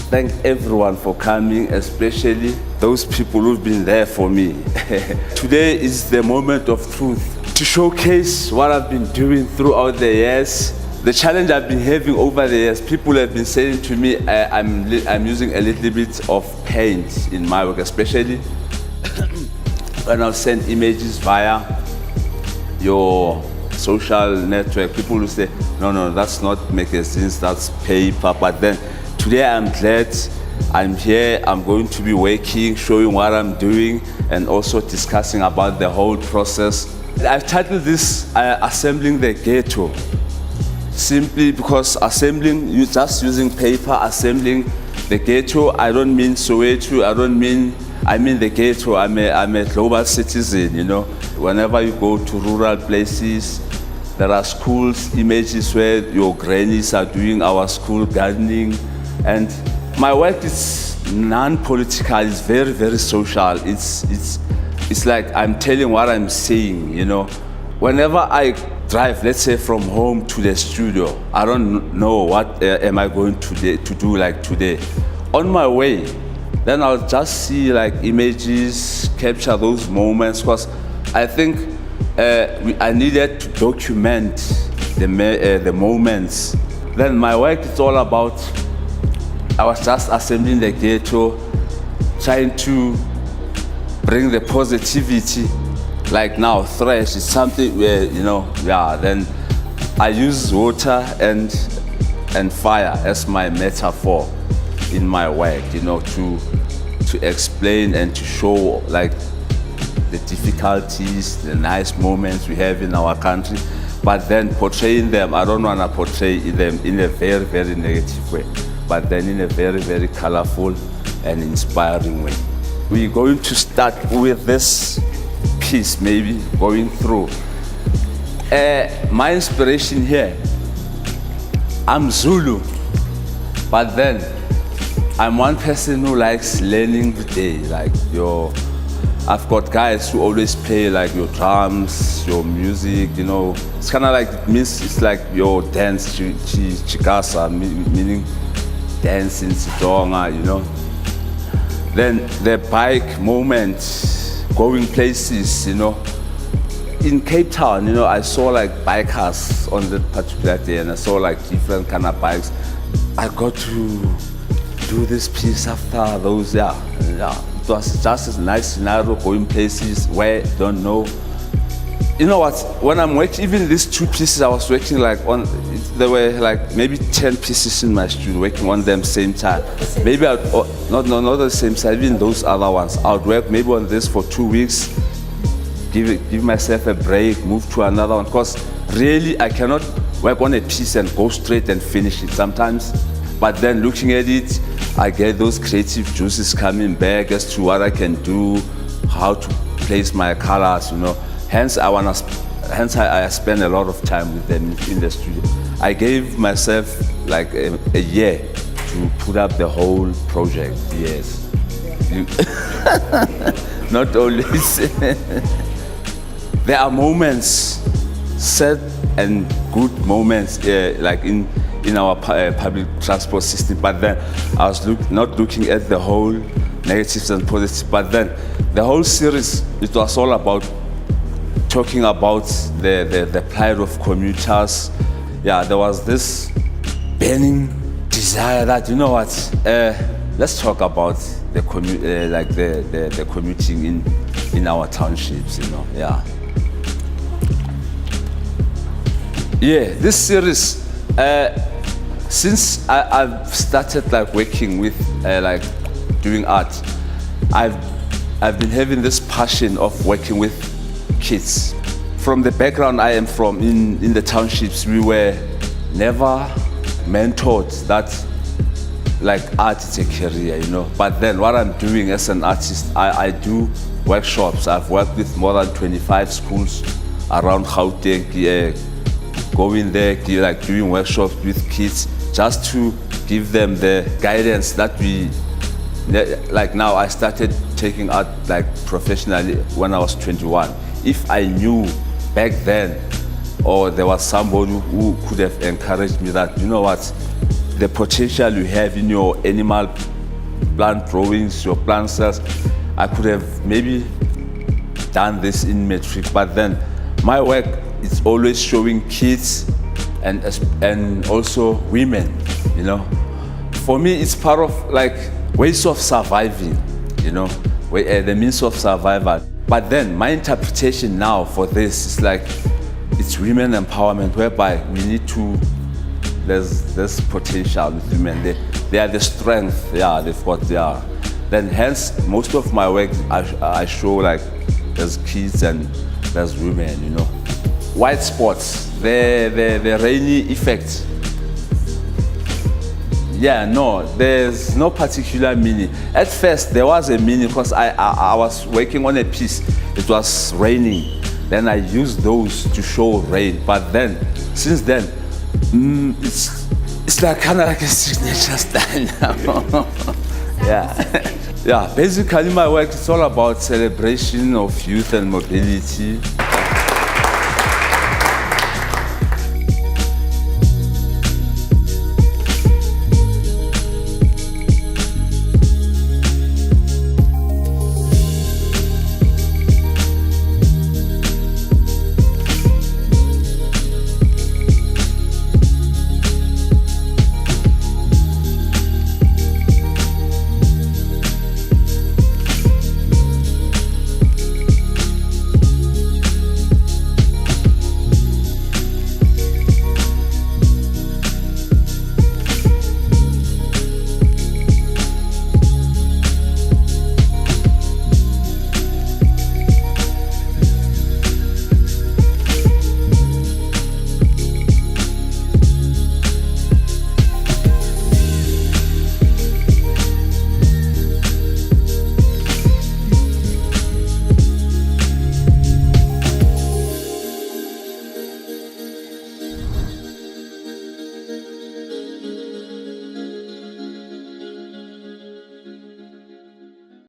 thank everyone for coming, especially those people who've been there for me. Today is the moment of truth to showcase what I've been doing throughout the years. The challenge I've been having over the years, people have been saying to me, I'm using a little bit of paint in my work, especially when I'll send images via your social network. People will say, no, that's not magazines, that's paper. But then today I'm glad I'm here. I'm going to be working, showing what I'm doing, and also discussing about the whole process. I've titled this Assembling the Ghetto, simply because assembling, you just using paper, assembling the ghetto. I don't mean Soweto, I mean the ghetto. I'm a global citizen, you know. Whenever you go to rural places, there are schools, images where your grannies are doing our school gardening. And my work is non-political, it's very, very social. It's like I'm telling what I'm saying, you know. Whenever I drive, let's say from home to the studio, I don't know what am I going to do like today. On my way, then I'll just see like images, capture those moments, because I think I needed to document the moments. Then my work is all about, I was just assembling the ghetto, trying to bring the positivity. Like now, thrash is something where, you know, then I use water and fire as my metaphor in my work, you know, to explain and to show like the difficulties, the nice moments we have in our country, but then portraying them, I don't want to portray them in a very, very negative way, but then in a very, very colorful and inspiring way. We're going to start with this piece, maybe going through. My inspiration here, I'm Zulu, but then I'm one person who likes learning the day. Like I've got guys who always play like your drums, your music, you know. It's kind of like, it's like your dance, chikasa, meaning dance in Sidonga, you know. Then the bike moment, going places, you know. In Cape Town, you know, I saw like bikers on that particular day, and I saw like different kind of bikes. I got to do this piece after those, yeah. It was just a nice scenario, going places where I don't know. You know what, when I'm working, even these two pieces I was working like on, there were like maybe 10 pieces in my studio, working on them same time. Maybe not the same time, even those other ones. I would work maybe on this for 2 weeks, give myself a break, move to another one, because really I cannot work on a piece and go straight and finish it sometimes. But then looking at it, I get those creative juices coming back as to what I can do, how to place my colors, you know. Hence I spend a lot of time with them in the studio. I gave myself like a year to put up the whole project, yes. Not always. There are moments, sad and good moments, like in our public transport system, but then I was not looking at the whole negatives and positives, but then the whole series, it was all about talking about the plight of commuters. Yeah, there was this burning desire that, you know what, let's talk about the commuting in our townships, you know, yeah. Yeah, this series, since I've started like working with like doing art, I've been having this passion of working with kids. From the background I am from, in the townships, we were never mentored that like art is a career, you know. But then what I'm doing as an artist, I do workshops. I've worked with more than 25 schools around Gauteng, going there, like doing workshops with kids, just to give them the guidance that we, like now I started taking art like professionally when I was 21. If I knew back then, or there was somebody who could have encouraged me that, you know what, the potential you have in your animal plant drawings, your plant cells. I could have maybe done this in matric, but then my work is always showing kids and also women, you know. For me, it's part of like ways of surviving, you know, the means of survival. But then my interpretation now for this is like it's women empowerment, whereby we need to, there's potential with women. They are the strength, yeah, they've got, yeah. Then hence, most of my work, I show like there's kids and there's women, you know. White spots, the rainy effect. Yeah, no, there's no particular meaning. At first, there was a meaning because I was working on a piece. It was raining. Then I used those to show rain. But then, since then, it's like kind of like a signature style. Yeah. Yeah, basically my work is all about celebration of youth and mobility.